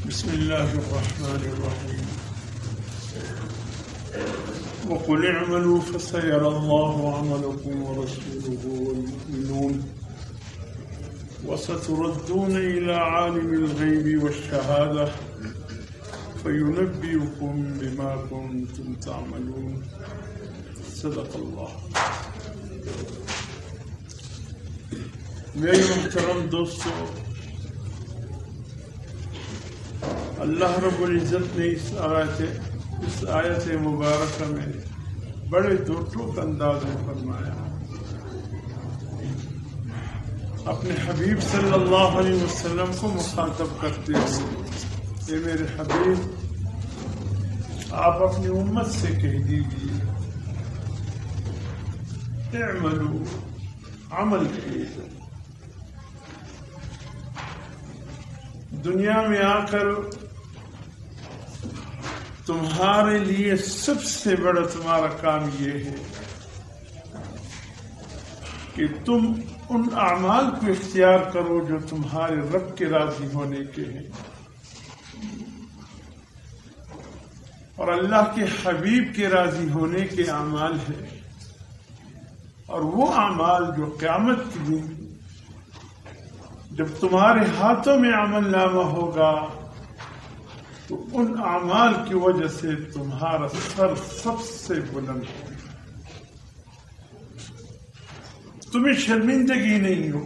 بسم الله الرحمن الرحيم وقل اعملوا فسيرى الله عملكم ورسوله والمؤمنون وستردون إلى عالم الغيب والشهادة فينبئكم بما كنتم تعملون صدق الله. میرے محترم دوستو، اللہ رب العزت نے اس آیت مبارکہ میں بڑے دو ٹوک انداز میں فرمایا، اپنے حبیب صلی اللہ علیہ وسلم کو مخاطب کرتے ہوئے، اے میرے حبیب، آپ اپنی امت سے کہہ دیجیے اعملوا، عمل کیجیے. دنیا میں آ کر تمہارے لیے سب سے بڑا تمہارا کام یہ ہے کہ تم ان اعمال کو اختیار کرو جو تمہارے رب کے راضی ہونے کے ہیں اور اللہ کے حبیب کے راضی ہونے کے اعمال ہیں، اور وہ اعمال جو قیامت کے دن جب تمہارے ہاتھوں میں عمل نامہ ہوگا تو ان اعمال کی وجہ سے تمہارا سر سب سے بلند ہوگا، تمہیں شرمندگی نہیں ہو.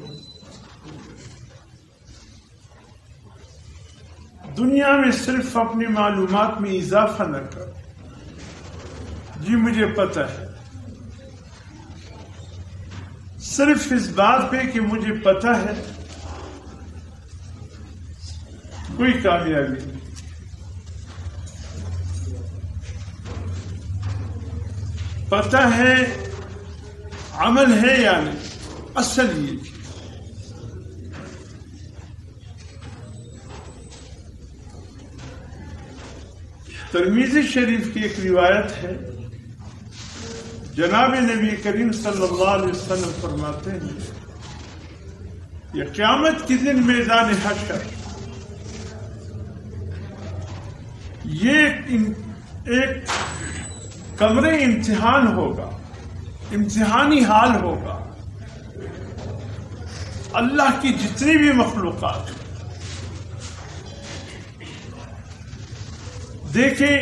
دنیا میں صرف اپنی معلومات میں اضافہ نہ کر، جی مجھے پتہ ہے، صرف اس بات پہ کہ مجھے پتہ ہے کوئی کامیابی نہیں. پتہ ہے عمل ہے یا نہیں، اصل یہ چیز. ترمذی شریف کی ایک روایت ہے، جناب نبی کریم صلی اللہ علیہ وسلم فرماتے ہیں، یہ قیامت کے دن میدان حشر یہ ایک کمرے امتحان ہوگا، امتحانی حال ہوگا. اللہ کی جتنی بھی مخلوقات دیکھیں،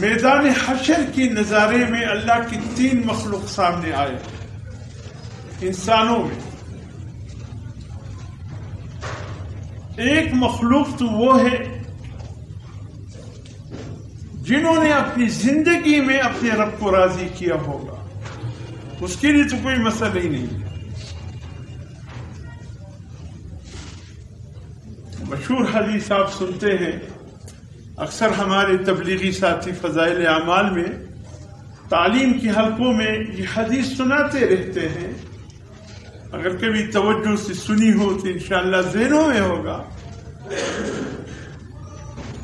میدان حشر کی نظارے میں اللہ کی 3 مخلوق سامنے آئے انسانوں میں. ایک مخلوق تو وہ ہے جنہوں نے اپنی زندگی میں اپنے رب کو راضی کیا ہوگا، اس کے لیے تو کوئی مسئلہ ہی نہیں ہے. مشہور حدیث آپ سنتے ہیں، اکثر ہمارے تبلیغی ساتھی فضائل اعمال میں، تعلیم کے حلقوں میں یہ حدیث سناتے رہتے ہیں. اگر کبھی توجہ سے سنی ہو تو انشاءاللہ ذہنوں میں ہوگا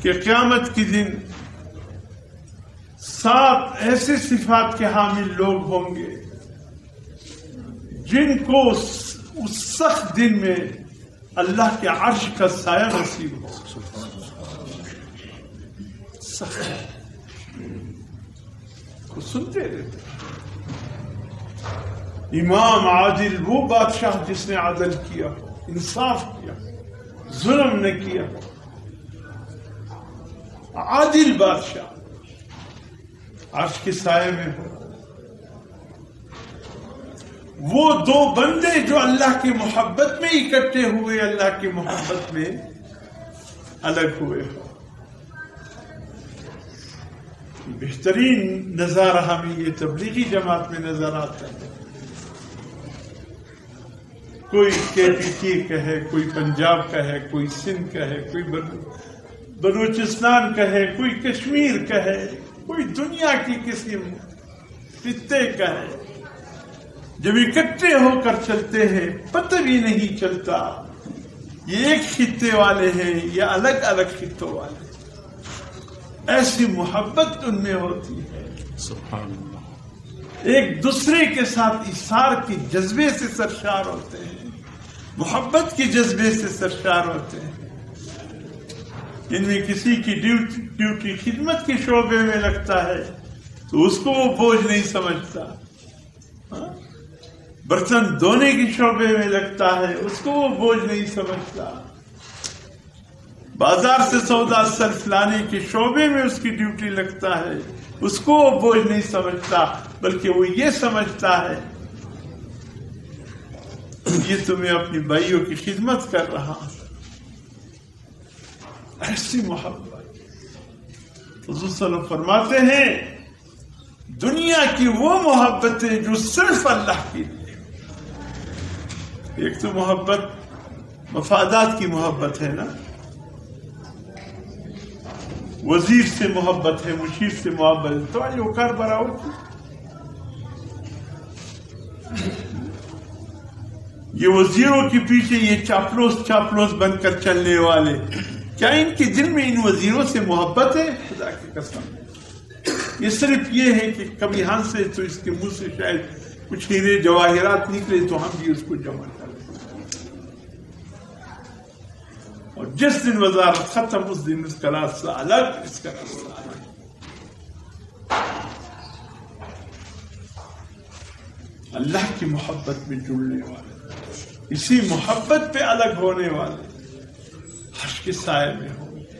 کہ قیامت کے دن 7 ایسے صفات کے حامل لوگ ہوں گے جن کو اس سخت دن میں اللہ کے عرش کا سایہ نصیب ہو. سخت کو سنتے رہتے. امام عادل وہ بادشاہ جس نے عدل کیا ہو، انصاف کیا، ظلم نہ کیا، عادل بادشاہ عرش کے سائے میں ہو. وہ 2 بندے جو اللہ کی محبت میں اکٹھے ہوئے، اللہ کی محبت میں الگ ہوئے ہو. بہترین نظارہ ہمیں یہ تبلیغی جماعت میں نظر آتا ہے. کوئی KPK کا ہے، کوئی پنجاب کا ہے، کوئی سندھ کا ہے، کوئی بلوچستان کا ہے، کوئی کشمیر کا ہے، کوئی دنیا کی کسی خطے کا ہے. جب اکٹھے ہو کر چلتے ہیں پتہ بھی نہیں چلتا یہ ایک خطے والے ہیں یا الگ الگ خطوں والے. ایسی محبت ان میں ہوتی ہے، سبحان اللہ. ایک دوسرے کے ساتھ ایثار کے جذبے سے سرشار ہوتے ہیں، محبت کے جذبے سے سرشار ہوتے ہیں. ان میں کسی کی ڈیوٹی خدمت کے شعبے میں لگتا ہے تو اس کو وہ بوجھ نہیں سمجھتا، برتن دھونے کے شعبے میں لگتا ہے اس کو وہ بوجھ نہیں سمجھتا، بازار سے سودا صرف لانے کے شعبے میں اس کی ڈیوٹی لگتا ہے اس کو وہ بوجھ نہیں سمجھتا، بلکہ وہ یہ سمجھتا ہے یہ تمہیں اپنی بھائیوں کی خدمت کر رہا۔ ایسی محبت حضور صلی اللہ علیہ وسلم فرماتے ہیں دنیا کی وہ محبتیں جو صرف اللہ کی لیے، ایک تو محبت مفادات کی محبت ہے نا، وزیر سے محبت ہے، مشیر سے محبت ہے، تو یہ کار براؤ یہ وزیروں کے پیچھے یہ چاپلوس بن کر چلنے والے، کیا ان کے دل میں ان وزیروں سے محبت ہے؟ خدا کی قسم یہ صرف یہ ہے کہ کبھی ہنسے تو اس کے منہ سے شاید کچھ ہیرے جواہرات نکلے تو ہم بھی اس کو جمع کر لیں، اور جس دن وزارت ختم اس دن اس کا راستہ الگ، اس کا راستہ الگ۔ اللہ کی محبت میں جڑنے والے، اسی محبت پہ الگ ہونے والے عرش کے سائے میں ہوں گے۔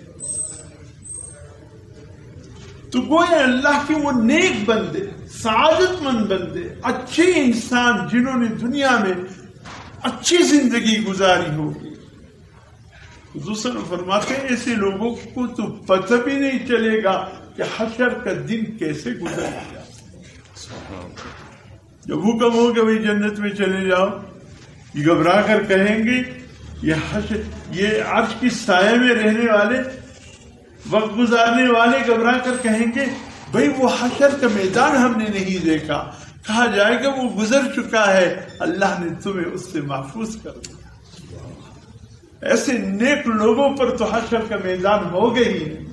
تو گویا اللہ کے وہ نیک بندے، سعادت مند بندے، اچھے انسان جنہوں نے دنیا میں اچھی زندگی گزاری ہوگی، حضور صلی اللہ علیہ وسلم فرماتے ہیں ایسے لوگوں کو تو پتہ بھی نہیں چلے گا کہ حشر کا دن کیسے گزر گیا۔ جب حکم ہو کہ بھائی جنت میں چلے جاؤ، یہ گھبرا کر کہیں گے، یہ عرش کی سائے میں رہنے والے، وقت گزارنے والے گھبرا کر کہیں گے بھائی وہ حشر کا میدان ہم نے نہیں دیکھا۔ کہا جائے گا وہ گزر چکا ہے، اللہ نے تمہیں اس سے محفوظ کر دیا۔ ایسے نیک لوگوں پر تو حشر کا میدان ہو گئی نہیں،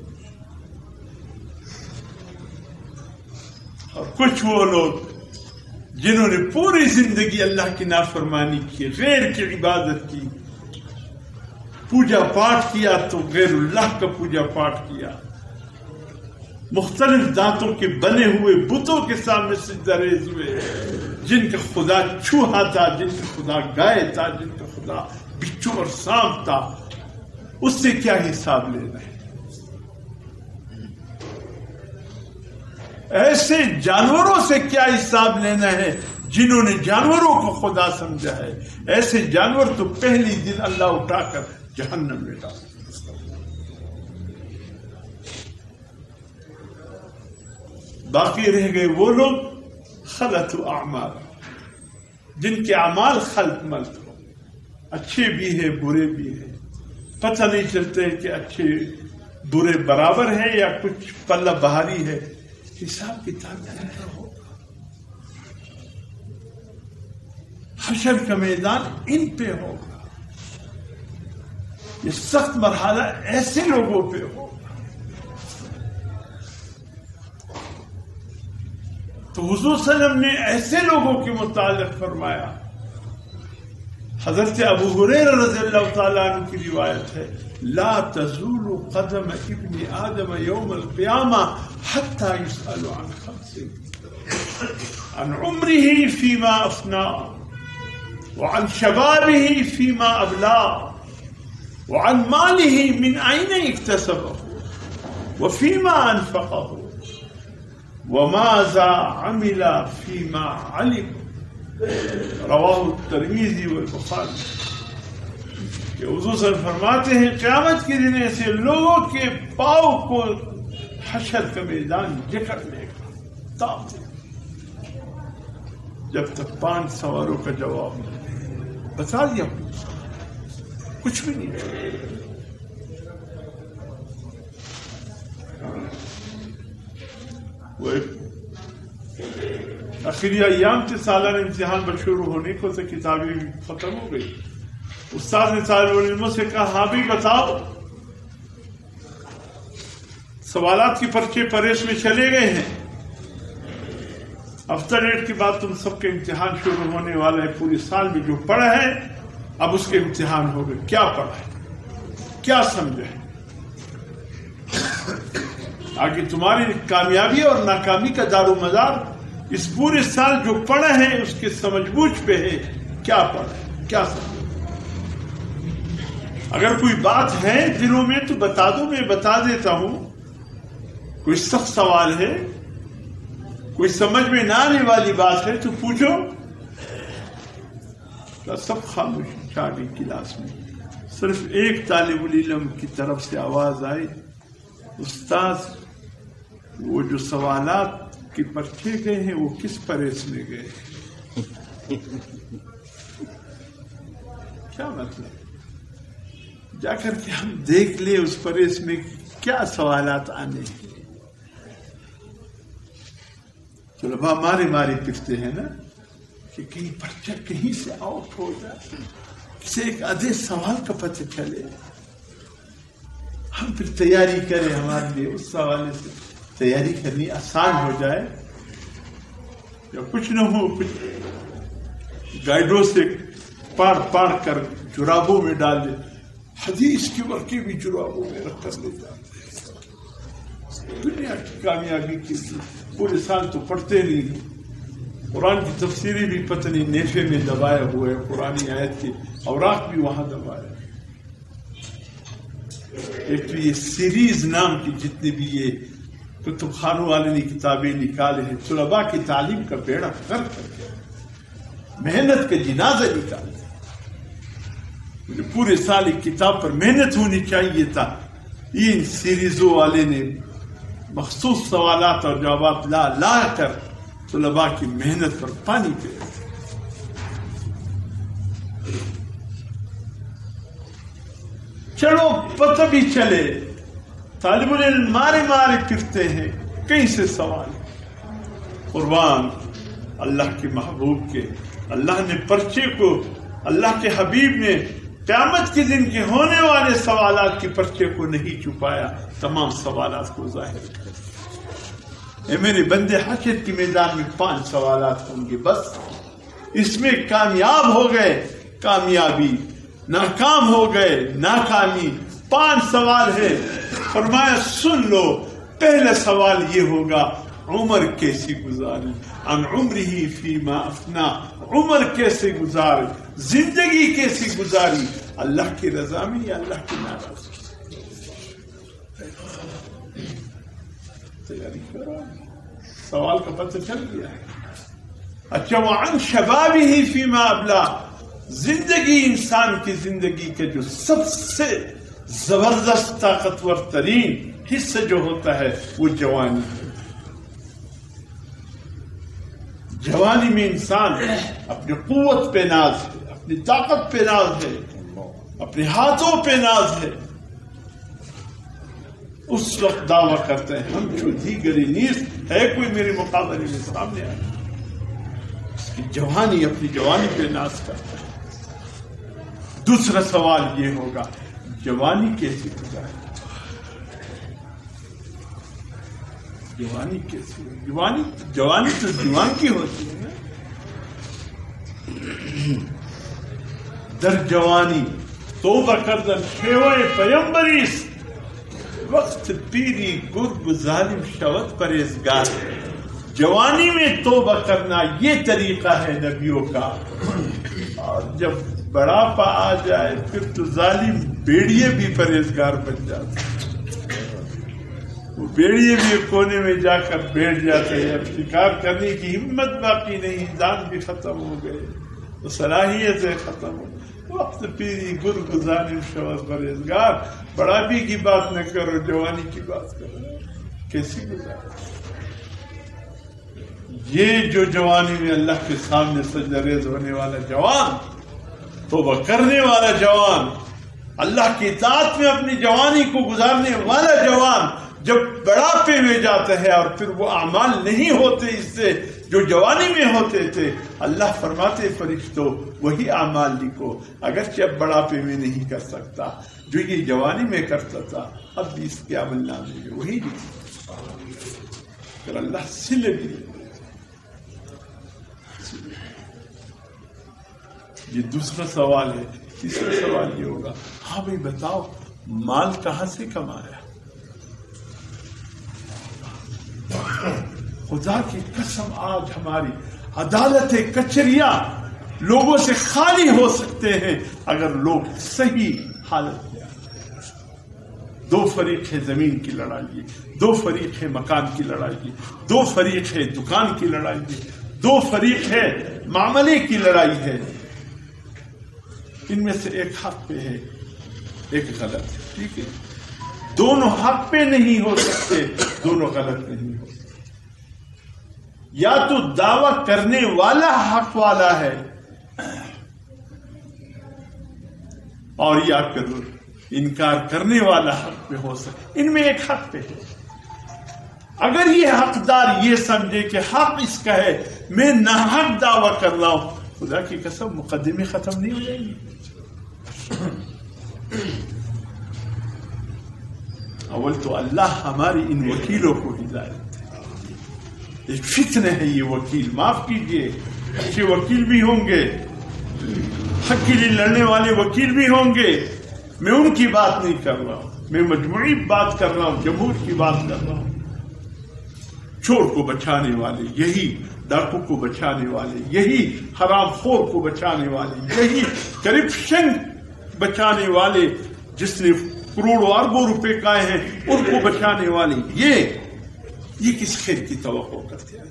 اور کچھ وہ لوگ جنہوں نے پوری زندگی اللہ کی نافرمانی کی، غیر کی عبادت کی، پوجا پاٹ کیا تو غیر اللہ کا پوجا پاٹ کیا، مختلف دانتوں کے بنے ہوئے بتوں کے سامنے سجدہ ریز ہوئے، جن کا خدا چوہا تھا، جن کا خدا گائے تھا، جن کا خدا بچھو اور سانپ تھا، اس سے کیا حساب لینا ہے؟ ایسے جانوروں سے کیا حساب لینا ہے جنہوں نے جانوروں کو خدا سمجھا ہے؟ ایسے جانور تو پہلی دن اللہ اٹھا کر جہنم میں ڈال۔ باقی رہ گئے وہ لوگ خلط اعمال، جن کے اعمال خلط ملط ہو، اچھے بھی ہیں برے بھی ہیں، پتہ نہیں چلتے کہ اچھے برے برابر ہیں یا کچھ پلہ بہاری ہے، حساب کتاب نہیں ہو۔ حشر کا میدان ان پہ ہوگا، یہ سخت مرحلہ ایسے لوگوں پہ ہوگا۔ تو حضور صلی اللہ علیہ وسلم نے ایسے لوگوں کے متعلق فرمایا، حضرت ابو ہریرہ رضی اللہ تعالیٰ عنہ کی روایت ہے، لا تزول قدم ابن آدم یوم القیامہ حتی یسأل عن خمس، عن عمره فیما افنا، وعن شبابه فیما ابلا، وعن ماله من أين اكتسبه وفيما أنفقه وماذا عمل فيما علم، رواه الترمذی والبخاری۔ کہ حضور صلی اللہ علیہ وسلم فرماتے ہیں قیامت کے دن ایسے لوگوں کے پاؤں کو حشر کا میدان جکڑ لے گا، تاپ دے گا، جب تک 5 سوالوں کا جواب نہیں بتا دیا کچھ بھی نہیں۔ وہ آخری ایام کے سالانہ امتحان بشروع ہونے کو سے کتابیں ختم ہو گئی۔ استاد نے طالب علموں سے کہا ہاں بھی بتاؤ، سوالات کے پرچے پریس میں چلے گئے ہیں، ہفتہ ڈیٹ کے بعد تم سب کے امتحان شروع ہونے والا ہے، پورے سال میں جو پڑھا ہے اب اس کے امتحان ہو گئے، کیا پڑھا ہے، کیا سمجھے؟ آگے تمہاری کامیابی اور ناکامی کا دار و مدار اس پورے سال جو پڑھا ہے اس کے سمجھ بوجھ پہ ہے. کیا پڑھا، کیا سمجھ. اگر کوئی بات ہے دلوں میں تو بتا دو، میں بتا دیتا ہوں. کوئی سخت سوال ہے، کوئی سمجھ میں نہ آنے والی بات ہے تو پوچھو. سب خاموشی چھا گئی کلاس میں. صرف ایک طالب العلم کی طرف سے آواز آئی، استاذ وہ جو سوالات کے پرچے گئے ہیں وہ کس پریس میں گئے؟ کیا مطلب؟ جا کر کے ہم دیکھ لیں اس پریس میں کیا سوالات آنے ہیں. طلباء مارے پھرتے ہیں نا کہ کہیں پرچہ کہیں سے آؤٹ ہو جائے، کسی ایک آدھے سوال کا پتہ چلے، ہم پھر تیاری کریں. ہمارے لیے اس حوالے سے تیاری کرنی آسان ہو جائے. یا کچھ نہ ہو، کچھ گائیڈوں سے پاڑ کر جرابوں میں ڈال دے. حدیث کے ورقے بھی جرابوں میں رکھ کر لے جاتے ہیں. دنیا کی کامیابی کے لیے پورے سال تو پڑھتے نہیں. قرآن کی تفسیری بھی پتہ نہیں نیفے میں دبائے ہوئے، قرآنی آیت کے اوراق بھی وہاں دبائے. ایک تو یہ سیریز نام کی جتنے بھی یہ کتب خانوں والے نے کتابیں نکالے ہیں، طلباء کی تعلیم کا بیڑا غرق کر کے محنت کا جنازہ نکالے. مجھے پورے سال ایک کتاب پر محنت ہونی چاہیے تھا. ان سیریزوں والے نے مخصوص سوالات اور جوابات لا کر طلباء کی محنت پر پانی پھیر. چلو پتہ بھی چلے. طالب العلم مارے پھرتے ہیں، کہیں سے سوال. قربان اللہ کے محبوب کے، اللہ نے پرچے کو، اللہ کے حبیب نے قیامت کے دن کے ہونے والے سوالات کے پرچے کو نہیں چھپایا، تمام سوالات کو ظاہر کر. اے میرے بندے، حشر کے میدان میں 5 سوالات ہوں گے بس. اس میں کامیاب ہو گئے کامیابی، ناکام ہو گئے ناکامی. 5 سوال ہے. فرمایا سن لو. پہلا سوال یہ ہوگا، عمر کیسی گزاری، عن عمرہ فیما افنا. عمر کیسے گزار، زندگی کیسی گزاری، اللہ کی رضا میں یا اللہ کی ناراضگی. تیاری کرو، سوال کا پتہ چل گیا ہے. اچھا، وعن شبابہ فیما ابلا. زندگی، انسان کی زندگی کا جو سب سے زبردست طاقتور ترین حصہ جو ہوتا ہے وہ جوانی ہے. جوانی میں انسان اپنی قوت پہ ناز ہے، اپنی طاقت پہ ناز ہے، اپنے ہاتھوں پہ ناز ہے. اس وقت دعویٰ کرتے ہیں ہم جو دیگری نیست ہے کوئی میرے مقابلے میں سامنے آئے. اس کی جوانی، اپنی جوانی پہ ناز کرتا ہے. دوسرا سوال یہ ہوگا، جوانی کیسی گزاری، جوانی کیسی. جوانی تو جوان کی ہوتی ہے نا. در جوانی توبہ کردن شیوہ پیمبریست، وقت پیری گرگ ظالم شوت پرہیزگار. جوانی میں توبہ کرنا یہ طریقہ ہے نبیوں کا. اور جب بڑھاپا آ جائے پھر تو ظالم بیڑیے بھی پرہیزگار بن جاتے. وہ بیڑیے بھی ایک کونے میں جا کر بیٹھ جاتے ہیں. اب شکار کرنے کی ہمت باقی نہیں، جان بھی ختم ہو گئے، تو صلاحیتیں ختم ہو گئی. وقت پیری گرگ ظالم شوت پرہیزگار. بڑھاپی کی بات نہ کرو، جوانی کی بات کرو. کیسی گزاری. یہ جو جوانی میں اللہ کے سامنے سجدہ ریز ہونے والا جوان، توبہ کرنے والا جوان، اللہ کی اطاعت میں اپنی جوانی کو گزارنے والا جوان، جب بڑھاپے میں جاتا ہے اور پھر وہ اعمال نہیں ہوتے اس سے جو جوانی میں ہوتے تھے، اللہ فرماتے فرشتوں وہی اعمال لکھو. اگرچہ اب بڑھاپے میں نہیں کر سکتا، جو یہ جوانی میں کرتا تھا اب بھی اس کے عمل نامے میں وہی لکھو. پھر اللہ سلے بھی. یہ دوسرا سوال ہے. تیسرا سوال یہ ہوگا، ہاں بھائی بتاؤ مال کہاں سے کمایا. خدا کی قسم آج ہماری عدالت کچہریاں لوگوں سے خالی ہو سکتے ہیں اگر لوگ صحیح حالت میں آئیں۔ دو فریق ہے زمین کی لڑائی، دو فریق ہے مکان کی لڑائی، دو فریق ہے دکان کی لڑائی، دو فریق ہے معاملے کی لڑائی ہے۔ ان میں سے ایک حق پہ ہے، ایک غلط ہے، ٹھیک ہے؟ دونوں حق پہ نہیں ہو سکتے، دونوں غلط نہیں ہو سکتے۔ یا تو دعویٰ کرنے والا حق والا ہے اور یا پھر انکار کرنے والا حق پہ ہو سکتا، ان میں ایک حق پہ ہے۔ اگر یہ حقدار یہ سمجھے کہ حق اس کا ہے، میں ناحق دعویٰ کر رہا ہوں، خدا کی قسم مقدمے ختم نہیں ہو جائیں گی۔ اول تو اللہ ہماری ان وکیلوں کو ہدایت دے۔ ایک فتنہ ہے یہ وکیل، معاف کیجئے، اچھے وکیل بھی ہوں گے، حق کے لیے لڑنے والے وکیل بھی ہوں گے، میں ان کی بات نہیں کر رہا ہوں، میں مجموعی بات کر رہا ہوں، جمہور کی بات کر رہا ہوں۔ چور کو بچانے والے یہی، ڈاکو کو بچانے والے یہی، حرام خور کو بچانے والے یہی، کرپشن بچانے والے جس نے کروڑوں اربوں روپے کھائے ہیں ان کو بچانے والے یہ کس خیر کی توقع کرتے ہیں؟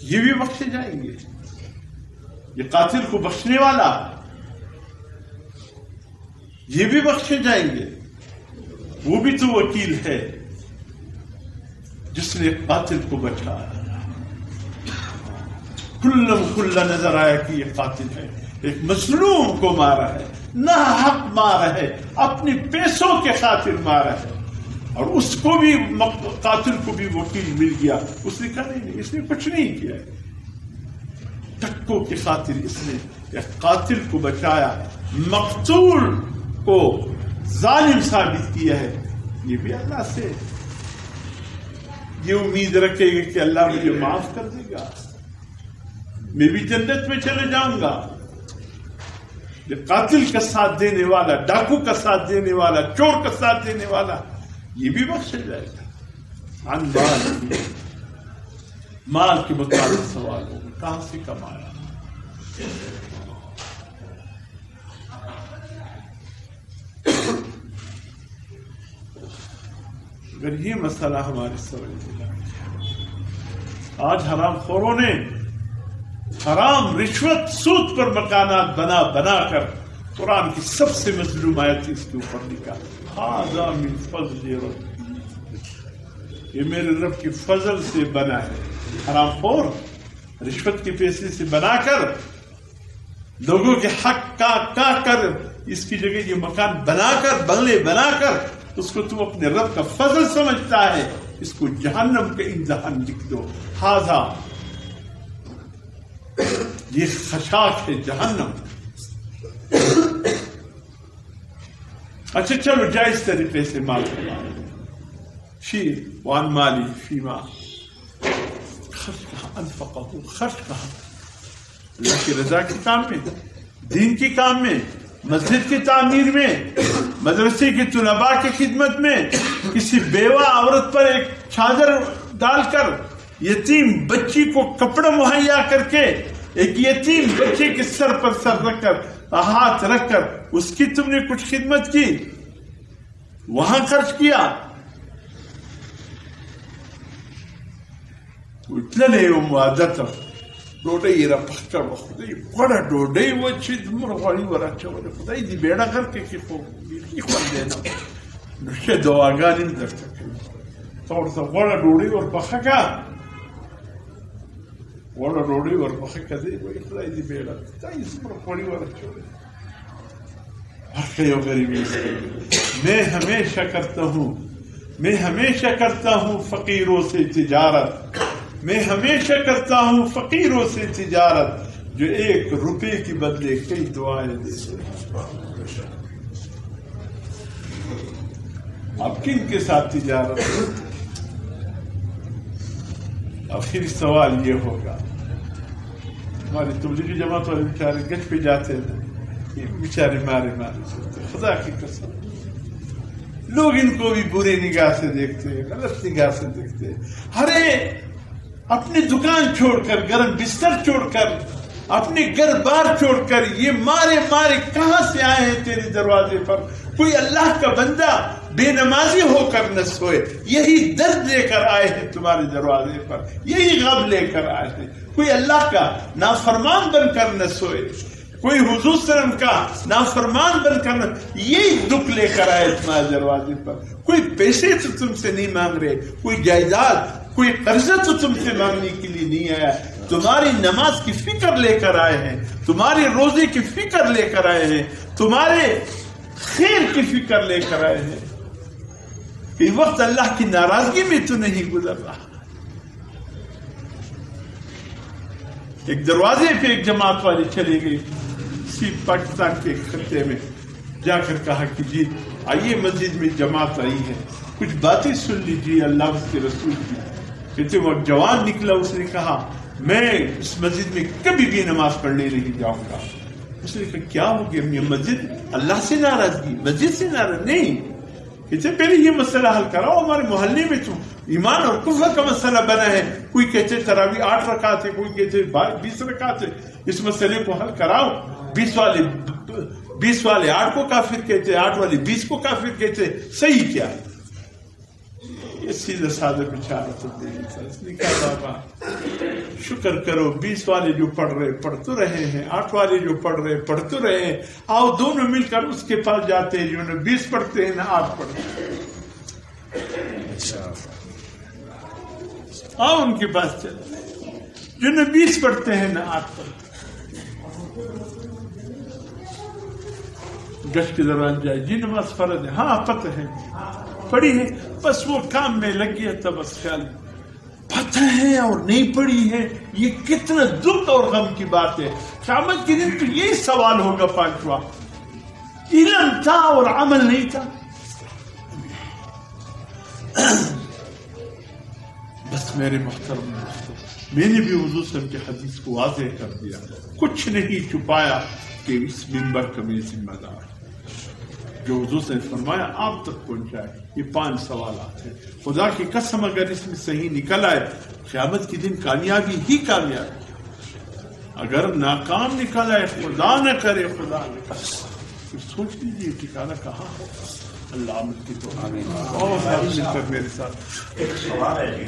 یہ بھی بخشے جائیں گے؟ یہ قاتل کو بخشنے والا یہ بھی بخشے جائیں گے؟ وہ بھی تو وکیل ہے جس نے قاتل کو بچایا، کھلا نظر آیا کہ یہ قاتل ہے، ایک مظلوم کو مارا ہے، نہ حق مارا ہے، اپنے پیسوں کے خاطر مارا ہے، اور اس کو بھی قاتل کو بھی وکیل مل گیا۔ اس نے کہا نہیں، اس نے کچھ نہیں کیا، ٹکوں کی خاطر اس نے ایک قاتل کو بچایا، مقتول کو ظالم ثابت کیا ہے۔ یہ بھی اللہ سے یہ امید رکھے گا کہ اللہ مجھے معاف کر دے گا، میں بھی جنت میں چلے جاؤں گا۔ قاتل کا ساتھ دینے والا، ڈاکو کا ساتھ دینے والا، چور کا ساتھ دینے والا یہ بھی بخشا جائے گا۔ عن مال کے مطابق سوال ہوگا، کہاں سے کمایا؟ اگر یہ مسئلہ ہمارے سمجھ میں آج حرام خوروں نے حرام، رشوت، سود پر مکانات بنا بنا کر قرآن کی سب سے مظلوم آیت اس کے اوپر لکھا، ھذا من فضل ربی، یہ میرے رب کے فضل سے بنا ہے۔ حرام خور رشوت کے پیسے سے بنا کر لوگوں کے حق کا کر اس کی جگہ یہ مکان بنا کر، بنگلے بنا کر اس کو تم اپنے رب کا فضل سمجھتا ہے، اس کو جہنم کا امتحان لکھ دو۔ ھذا، یہ خشاک ہے جہنم۔ اچھا چلو جائز طریقے سے مال کمانا، فی وان مالی فیما، خرچ کہاں؟ انفقہ، خرچ کہاں؟ اللہ کی رضا کے کام میں، دین کے کام میں، مسجد کی تعمیر میں، مدرسے کی طلباء کی خدمت میں، کسی بیوہ عورت پر ایک چادر ڈال کر، یتیم بچی کو کپڑا مہیا کر کے، ایک یتیم بچے کے سر پر سر رکھ کر، ہاتھ رکھ کر اس کی تم نے کچھ خدمت کی، وہاں خرچ کیا۔ اتلنے وعدت ډوډۍ را پخ کړه، خدای غوړه ډوډۍ و چې دومره غوړي وراچوله، خدای دې بیړه غر کې کې خو بیخي خوند دی نه، نو ښه دعاګانې هم درته کوي، ته ورته غوړه ډوډۍ ورپخه کړه، غوړه ډوډۍ ورپخه کړه، دی وایي خدای دې بیړه، خدای دې څومره غوړي وراچوله۔ ہر یو غریبی میں ہمیشہ کرتا ہوں فقیروں سے تجارت، میں ہمیشہ کرتا ہوں فقیروں سے تجارت، جو 1 روپے کے بدلے کئی دعائیں دیتے ہیں۔ اب کن کے ساتھ تجارت؟ آخری سوال یہ ہوگا، ہماری تبلیغی جماعت والے بیچارے گچ پہ جاتے ہیں، یہ بیچارے مارے سنتے، خدا کی قسم لوگ ان کو بھی برے نگاہ سے دیکھتے ہیں، غلط نگاہ سے دیکھتے ہیں. ارے اپنی دکان چھوڑ کر، گرم بستر چھوڑ کر، اپنے گھر بار چھوڑ کر یہ مارے مارے کہاں سے آئے ہیں تیرے دروازے پر؟ کوئی اللہ کا بندہ بے نمازی ہو کر نہ سوئے، یہی درد لے کر آئے ہیں تمہارے دروازے پر، یہی غم لے کر آئے ہیں. کوئی اللہ کا نافرمان بن کر نہ سوئے، کوئی حضور صلی اللہ علیہ وسلم کا نافرمان بن کر یہی دکھ لے کر آئے تمہارے دروازے پر. کوئی پیسے تو تم سے نہیں مانگ رہے، کوئی جائیداد، کوئی قرضہ تو تم سے مانگنے کے لیے نہیں آیا. تمہاری نماز کی فکر لے کر آئے ہیں، تمہارے روزے کی فکر لے کر آئے ہیں، تمہارے خیر کی فکر لے کر آئے ہیں. کہ وقت اللہ کی ناراضگی میں تو نہیں گزر رہا. ایک دروازے پہ ایک جماعت والے چلے گئے پاکستان کے خطے میں، جا کر کہا کہ جی آئیے مسجد میں جماعت آئی ہے، کچھ باتیں سن لیجیے اللہ اس کے رسول کی. کہتے وہ جوان نکلا، اس نے کہا میں اس مسجد میں کبھی بھی نماز پڑھنے نہیں جاؤں گا. اس نے کہا کیا ہو گیا؟ یہ مسجد اللہ سے ناراضگی، مسجد سے ناراض نہیں. کہتے پہلے یہ مسئلہ حل کراؤ. ہمارے محلے میں تو ایمان اور کفر کا مسئلہ بنا ہے، کوئی کہتے تراویح 8 رکعت ہے، کوئی کہتے 20 رکعت ہے. اس مسئلے کو حل کراؤ. 20 والے 8 کو کافر کہتے، 8 والے 20 کو کافر کہتے. صحیح کیا؟ یہ سیدھا سادہ بیچارہ تو نہیں تھا. اس نے کہا بابا شکر کرو، 20 والے جو پڑھ رہے پڑھ تو رہے ہیں، 8 والے جو پڑھ رہے پڑھ تو رہے ہیں. آؤ دونوں مل کر اس کے پاس جاتے ہیں جو نہ 20 پڑھتے ہیں نہ 8 پڑھتے ہیں. آؤ ان کے پاس چلتے جو نہ 20 پڑھتے ہیں نہ 8 پڑھتے ہیں. گشت کے دوران جائے جی نماز فرض ہے، ہاں پتہ ہے پڑھی ہے، بس وہ کام میں لگ گیا تھا، بس خیال پتہ ہے اور نہیں پڑھی ہے. یہ کتنا دکھ اور غم کی بات ہے. قیامت کے دن تو یہی سوال ہوگا 5واں، علم تھا اور عمل نہیں تھا. بس میرے محترم دوستو، میں نے بھی حضور صلی اللہ علیہ وسلم کے حدیث کو واضح کر دیا، کچھ نہیں چھپایا کہ اس منبر کا میں ذمہ دار جو حضور سے فرمایا آپ تک پہنچائے. یہ 5 سوالات ہیں. خدا کی قسم اگر اس میں صحیح نکل آئے قیامت کے دن کامیابی ہی کامیابی. اگر ناکام نکل آئے خدا نہ کرے، خدا نہ کرے، سوچ لیجیے ٹھکانا کہاں ہے. اللہ عمل کی تو آمین. اور میرے ساتھ ایک سوال ہے.